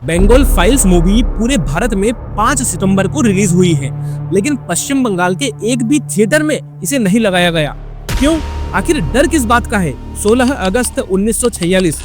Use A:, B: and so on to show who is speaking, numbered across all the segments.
A: Bengal files movie पूरे भारत में 5 सितंबर को रिलीज हुई है, लेकिन पश्चिम बंगाल के एक भी थिएटर में इसे नहीं लगाया गया। क्यों? आखिर डर किस बात का है? 16 अगस्त 1946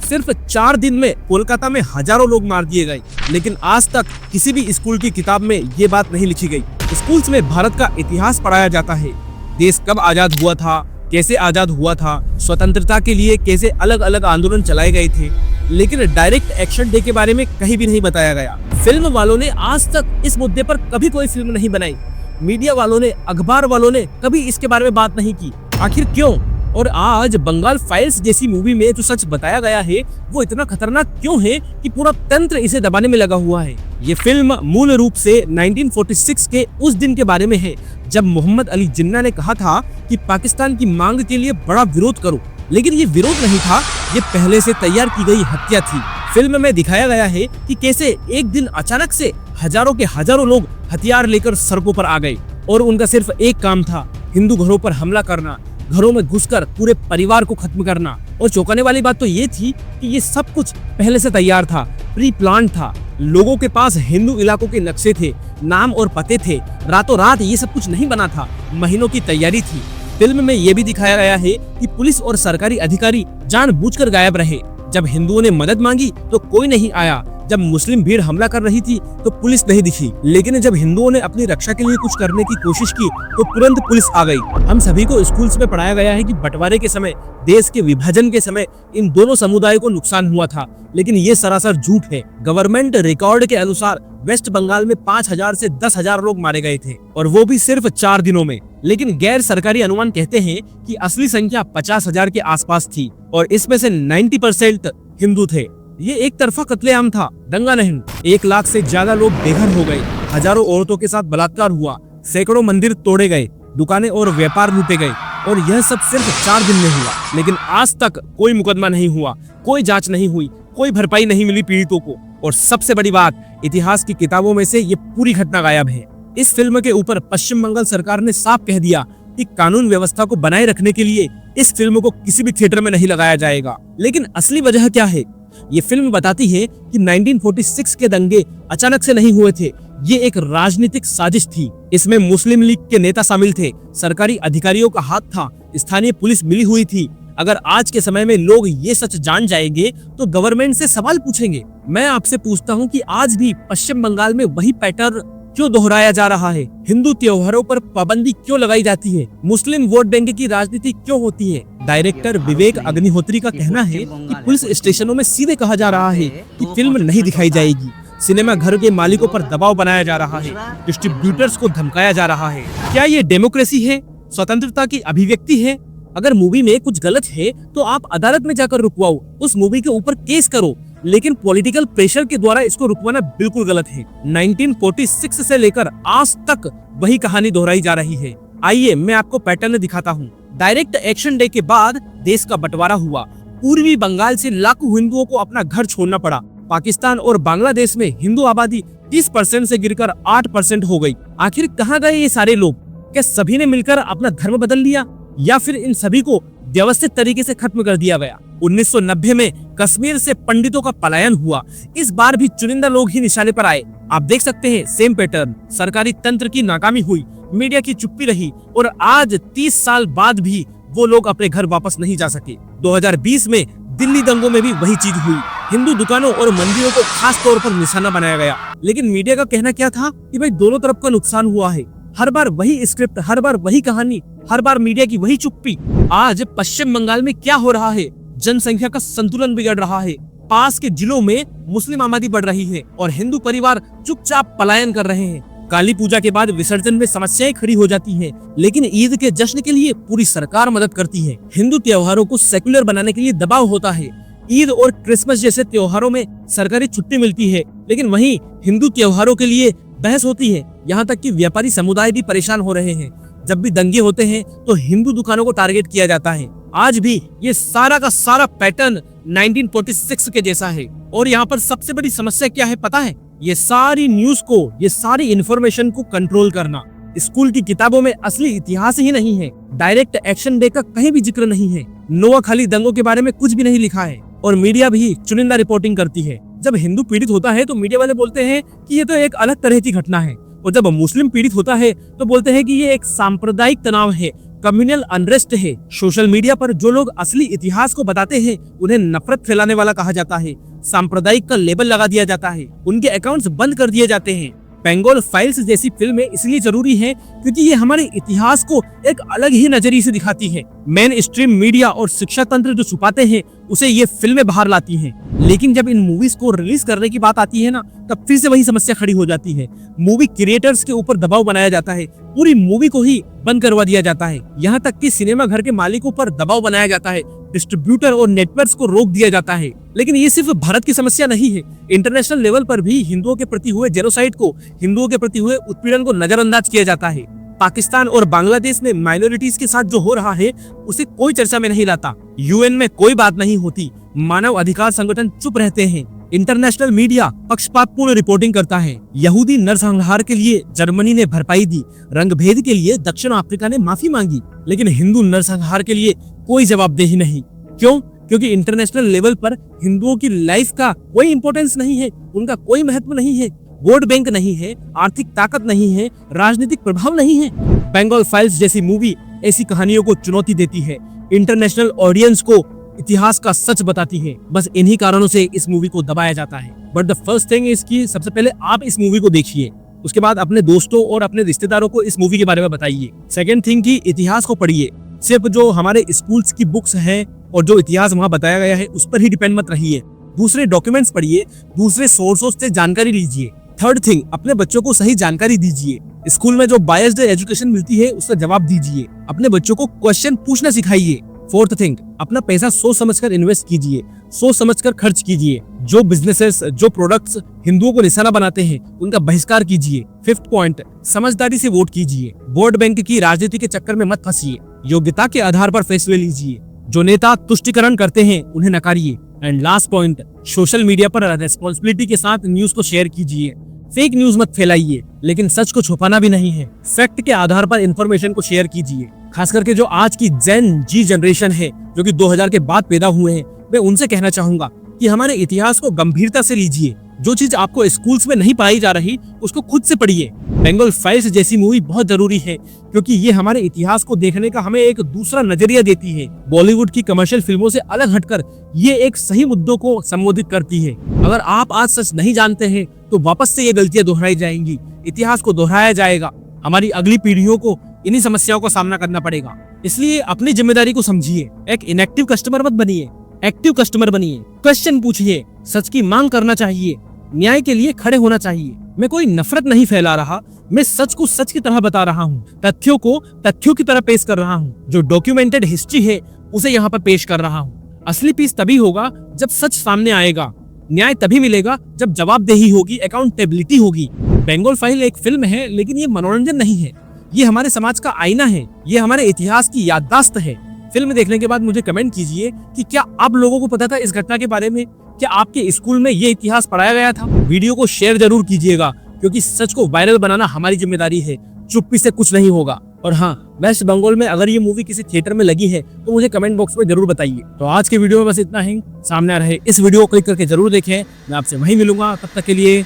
A: सिर्फ 4 दिन में कोलकाता में हजारों लोग मार दिए गए, लेकिन आज तक किसी भी स्कूल की किताब में ये बात नहीं लिखी गई। स्कूल्स में भारत का इतिहास पढ़ाया जाता है। देश कब आजाद हुआ था, कैसे आजाद हुआ था, स्वतंत्रता के लिए कैसे अलग अलग आंदोलन चलाए गए थे, लेकिन डायरेक्ट एक्शन डे के बारे में कहीं भी नहीं बताया गया। फिल्म वालों ने आज तक इस मुद्दे पर कभी कोई फिल्म नहीं बनाई। मीडिया वालों ने, अखबार वालों ने कभी इसके बारे में बात नहीं की। आखिर क्यों? और आज बंगाल फाइल्स जैसी मूवी में जो सच बताया गया है वो इतना खतरनाक क्यों है कि पूरा तंत्र इसे दबाने में लगा हुआ है। ये फिल्म मूल रूप से 1946 के उस दिन के बारे में है जब मोहम्मद अली जिन्ना ने कहा था कि पाकिस्तान की मांग के लिए बड़ा विरोध करो, लेकिन ये विरोध नहीं था, ये पहले से तैयार की गई हत्या थी। फिल्म में दिखाया गया है कि कैसे एक दिन अचानक से हजारों के हजारों लोग हथियार लेकर सड़कों पर आ गए और उनका सिर्फ एक काम था, हिंदू घरों पर हमला करना, घरों में घुसकर पूरे परिवार को खत्म करना। और चौंकाने वाली बात तो ये थी कि ये सब कुछ पहले से तैयार था, प्री प्लान था। लोगों के पास हिंदू इलाकों के नक्शे थे, नाम और पते थे। रातों रात ये सब कुछ नहीं बना था, महीनों की तैयारी थी। फिल्म में ये भी दिखाया गया है कि पुलिस और सरकारी अधिकारी जानबूझकर गायब रहे। जब हिंदुओं ने मदद मांगी तो कोई नहीं आया, जब मुस्लिम भीड़ हमला कर रही थी तो पुलिस नहीं दिखी, लेकिन जब हिंदुओं ने अपनी रक्षा के लिए कुछ करने की कोशिश की तो तुरंत पुलिस आ गई। हम सभी को स्कूल्स में पढ़ाया गया है कि बंटवारे के समय, देश के विभाजन के समय इन दोनों समुदायों को नुकसान हुआ था, लेकिन ये सरासर झूठ है। गवर्नमेंट रिकॉर्ड के अनुसार वेस्ट बंगाल में 5000 से 10,000 लोग मारे गए थे, और वो भी सिर्फ 4 दिनों में। लेकिन गैर सरकारी अनुमान कहते हैं कि असली संख्या 50,000 के आसपास थी, और इसमें से 90% हिंदू थे। ये एक तरफा कत्लेआम था, दंगा नहीं। 1 लाख से ज्यादा लोग बेघर हो गए, हजारों औरतों के साथ बलात्कार हुआ, सैकड़ों मंदिर तोड़े गए, दुकानें और व्यापार लूटे गए, और यह सब सिर्फ 4 दिन में हुआ। लेकिन आज तक कोई मुकदमा नहीं हुआ, कोई जांच नहीं हुई, कोई भरपाई नहीं मिली पीड़ितों को। और सबसे बड़ी बात, इतिहास की किताबों में से ये पूरी घटना गायब है। इस फिल्म के ऊपर पश्चिम बंगाल सरकार ने साफ कह दिया कि कानून व्यवस्था को बनाए रखने के लिए इस फिल्म को किसी भी थिएटर में नहीं लगाया जाएगा। लेकिन असली वजह क्या है? ये फिल्म बताती है कि 1946 के दंगे अचानक से नहीं हुए थे, ये एक राजनीतिक साजिश थी। इसमें मुस्लिम लीग के नेता शामिल थे, सरकारी अधिकारियों का हाथ था, स्थानीय पुलिस मिली हुई थी। अगर आज के समय में लोग ये सच जान जाएंगे तो गवर्नमेंट से सवाल पूछेंगे। मैं आपसे पूछता हूँ कि आज भी पश्चिम बंगाल में वही पैटर्न क्यों दोहराया जा रहा है? हिंदू त्योहारों पर पाबंदी क्यों लगाई जाती है? मुस्लिम वोट बैंक की राजनीति क्यों होती है? डायरेक्टर विवेक अग्निहोत्री का कहना है कि पुलिस स्टेशनों में सीधे कहा जा रहा है कि फिल्म नहीं दिखाई जाएगी। सिनेमा घर के मालिकों पर दबाव बनाया जा रहा है, डिस्ट्रीब्यूटर्स को धमकाया जा रहा है। क्या ये डेमोक्रेसी है? स्वतंत्रता की अभिव्यक्ति है? अगर मूवी में कुछ गलत है तो आप अदालत में जाकर रुकवाओ, उस मूवी के ऊपर केस करो, लेकिन पॉलिटिकल प्रेशर के द्वारा इसको रुकवाना बिल्कुल गलत है। 1946 से लेकर आज तक वही कहानी दोहराई जा रही है। आइए मैं आपको पैटर्न दिखाता हूँ। डायरेक्ट एक्शन डे के बाद देश का बंटवारा हुआ। पूर्वी बंगाल से लाखों हिंदुओं को अपना घर छोड़ना पड़ा। पाकिस्तान और बांग्लादेश में हिंदू आबादी 30% से गिरकर 8% हो गई। आखिर कहाँ गए ये सारे लोग? क्या सभी ने मिलकर अपना धर्म बदल लिया, या फिर इन सभी को व्यवस्थित तरीके से खत्म कर दिया गया? 1990 में कश्मीर से पंडितों का पलायन हुआ। इस बार भी चुनिंदा लोग ही निशाने पर आए। आप देख सकते हैं सेम पैटर्न। सरकारी तंत्र की नाकामी हुई, मीडिया की चुप्पी रही, और आज 30 साल बाद भी वो लोग अपने घर वापस नहीं जा सके। 2020 में दिल्ली दंगों में भी वही चीज हुई। हिंदू दुकानों और मंदिरों को खास तौर पर निशाना बनाया गया। लेकिन मीडिया का कहना क्या था कि भाई दोनों तरफ का नुकसान हुआ है। हर बार वही स्क्रिप्ट, हर बार वही कहानी, हर बार मीडिया की वही चुप्पी। आज पश्चिम बंगाल में क्या हो रहा है? जनसंख्या का संतुलन बिगड़ रहा है। पास के जिलों में मुस्लिम आबादी बढ़ रही है और हिंदू परिवार चुपचाप पलायन कर रहे हैं। काली पूजा के बाद विसर्जन में समस्याएं खड़ी हो जाती हैं, लेकिन ईद के जश्न के लिए पूरी सरकार मदद करती है। हिंदू त्योहारों को सेकुलर बनाने के लिए दबाव होता है। ईद और क्रिसमस जैसे त्योहारों में सरकारी छुट्टी मिलती है, लेकिन वहीं हिंदू त्योहारों के लिए बहस होती है। यहाँ तक कि व्यापारी समुदाय भी परेशान हो रहे हैं। जब भी दंगे होते हैं तो हिंदू दुकानों को टारगेट किया जाता है। आज भी ये सारा का सारा पैटर्न 1946 के जैसा है। और यहाँ पर सबसे बड़ी समस्या क्या है पता है? ये सारी न्यूज को, ये सारी इंफॉर्मेशन को कंट्रोल करना। स्कूल की किताबों में असली इतिहास ही नहीं है। डायरेक्ट एक्शन डे का कहीं भी जिक्र नहीं है। नोआखाली दंगों के बारे में कुछ भी नहीं लिखा है और मीडिया भी चुनिंदा रिपोर्टिंग करती है। जब हिंदू पीड़ित होता है तो मीडिया वाले बोलते हैं कि ये तो एक अलग तरह की घटना है, और जब मुस्लिम पीड़ित होता है तो बोलते हैं कि ये एक सांप्रदायिक तनाव है, कम्युनल अनरेस्ट है। सोशल मीडिया पर जो लोग असली इतिहास को बताते हैं उन्हें नफरत फैलाने वाला कहा जाता है, सांप्रदायिक का लेबल लगा दिया जाता है, उनके अकाउंट्स बंद कर दिए जाते हैं। बंगाल फाइल्स जैसी फिल्में इसलिए जरूरी हैं क्योंकि ये हमारे इतिहास को एक अलग ही नजरिए से दिखाती है। मेन स्ट्रीम मीडिया और शिक्षा तंत्र जो छुपाते हैं उसे ये फिल्में बाहर लाती हैं। लेकिन जब इन मूवीज को रिलीज करने की बात आती है ना, तब फिर से वही समस्या खड़ी हो जाती है। मूवी क्रिएटर्स के ऊपर दबाव बनाया जाता है, पूरी मूवी को ही बंद करवा दिया जाता है। यहाँ तक कि सिनेमा घर के मालिकों पर दबाव बनाया जाता है, डिस्ट्रीब्यूटर और नेटवर्क्स को रोक दिया जाता है। लेकिन ये सिर्फ भारत की समस्या नहीं है, इंटरनेशनल लेवल पर भी हिंदुओं के प्रति हुए जेनोसाइड को, हिंदुओं के प्रति हुए उत्पीड़न को नजरअंदाज किया जाता है। पाकिस्तान और बांग्लादेश में माइनॉरिटीज के साथ जो हो रहा है उसे कोई चर्चा में नहीं लाता, यूएन में कोई बात नहीं होती, मानव अधिकार संगठन चुप रहते हैं, इंटरनेशनल मीडिया पक्षपातपूर्ण रिपोर्टिंग करता है। यहूदी नरसंहार के लिए जर्मनी ने भरपाई दी, रंगभेद के लिए दक्षिण अफ्रीका ने माफी मांगी, लेकिन हिंदू नरसंहार के लिए कोई जवाबदेही नहीं। क्यों? क्योंकि इंटरनेशनल लेवल पर हिंदुओं की लाइफ का कोई इंपॉर्टेंस नहीं है, उनका कोई महत्व नहीं है, वोट बैंक नहीं है, आर्थिक ताकत नहीं है, राजनीतिक प्रभाव नहीं है। बंगाल फाइल्स जैसी मूवी ऐसी कहानियों को चुनौती देती है, इंटरनेशनल ऑडियंस को इतिहास का सच बताती है। बस इन्हीं कारणों से इस मूवी को दबाया जाता है। But the first thing is कि सबसे पहले आप इस मूवी को देखिए, उसके बाद अपने दोस्तों और अपने रिश्तेदारों को इस मूवी के बारे में बताइए। सेकंड थिंग कि इतिहास को पढ़िए, सिर्फ जो हमारे स्कूल्स की बुक्स हैं और जो इतिहास वहाँ बताया गया है उस पर ही डिपेंड मत रहिए। दूसरे डॉक्यूमेंट्स पढ़िए, दूसरे सोर्सों से जानकारी लीजिए। थर्ड थिंग, अपने बच्चों को सही जानकारी दीजिए। स्कूल में जो बायस्ड एजुकेशन मिलती है उसका जवाब दीजिए, अपने बच्चों को क्वेश्चन पूछना सिखाइए। फोर्थ थिंग, अपना पैसा सोच समझकर इन्वेस्ट कीजिए, सोच समझकर खर्च कीजिए। जो बिजनेसेस, जो प्रोडक्ट्स हिंदुओं को निशाना बनाते हैं उनका बहिष्कार कीजिए। फिफ्थ पॉइंट, समझदारी से वोट कीजिए, वोट बैंक की राजनीति के चक्कर में मत फंसिए, योग्यता के आधार पर फैसले लीजिए, जो नेता तुष्टिकरण करते हैं उन्हें नकारिए। And last point, social media पर रेस्पॉन्सिबिलिटी के साथ न्यूज को शेयर कीजिए, फेक न्यूज मत फैलाइए, लेकिन सच को छुपाना भी नहीं है। फैक्ट के आधार पर इंफॉर्मेशन को शेयर कीजिए। खास करके जो आज की जेन जी जनरेशन है, जो कि 2000 के बाद पैदा हुए हैं, मैं उनसे कहना चाहूंगा कि हमारे इतिहास को गंभीरता से लीजिए। जो चीज आपको स्कूल्स में नहीं पढ़ाई जा रही उसको खुद से पढ़िए। बंगाल फाइल्स जैसी मूवी बहुत जरूरी है क्योंकि ये हमारे इतिहास को देखने का हमें एक दूसरा नजरिया देती है। बॉलीवुड की कमर्शियल फिल्मों से अलग हटकर ये एक सही मुद्दों को संबोधित करती है। अगर आप आज सच नहीं जानते हैं तो वापस से ये गलतियां दोहराई जाएंगी, इतिहास को दोहराया जाएगा, हमारी अगली पीढ़ियों को इन्हीं समस्याओं का सामना करना पड़ेगा। इसलिए अपनी जिम्मेदारी को समझिए, एक इनएक्टिव कस्टमर मत बनिए, एक्टिव कस्टमर बनिए। क्वेश्चन पूछिए, सच की मांग करना चाहिए, न्याय के लिए खड़े होना चाहिए। मैं कोई नफरत नहीं फैला रहा, मैं सच को सच की तरह बता रहा हूँ, तथ्यों को तथ्यों की तरह पेश कर रहा हूँ। जो डॉक्यूमेंटेड हिस्ट्री है उसे यहाँ पर पेश कर रहा हूँ। असली पीस तभी होगा जब सच सामने आएगा, न्याय तभी मिलेगा जब जवाबदेही होगी, अकाउंटेबिलिटी होगी। बंगाल फाइल एक फिल्म है लेकिन ये मनोरंजन नहीं है, ये हमारे समाज का आईना है, ये हमारे इतिहास की याददाश्त है। फिल्म देखने के बाद मुझे कमेंट कीजिए कि क्या आप लोगों को पता था इस घटना के बारे में, क्या आपके स्कूल में ये इतिहास पढ़ाया गया था। वीडियो को शेयर जरूर कीजिएगा क्योंकि सच को वायरल बनाना हमारी जिम्मेदारी है, चुप्पी से कुछ नहीं होगा। और हाँ, वेस्ट बंगाल में अगर ये मूवी किसी थिएटर में लगी है तो मुझे कमेंट बॉक्स में जरूर बताइए। तो आज के वीडियो में बस इतना ही, सामने आ रहे इस वीडियो को क्लिक करके जरूर देखें। मैं आपसे वहीं मिलूंगा, तब तक के लिए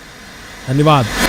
A: धन्यवाद।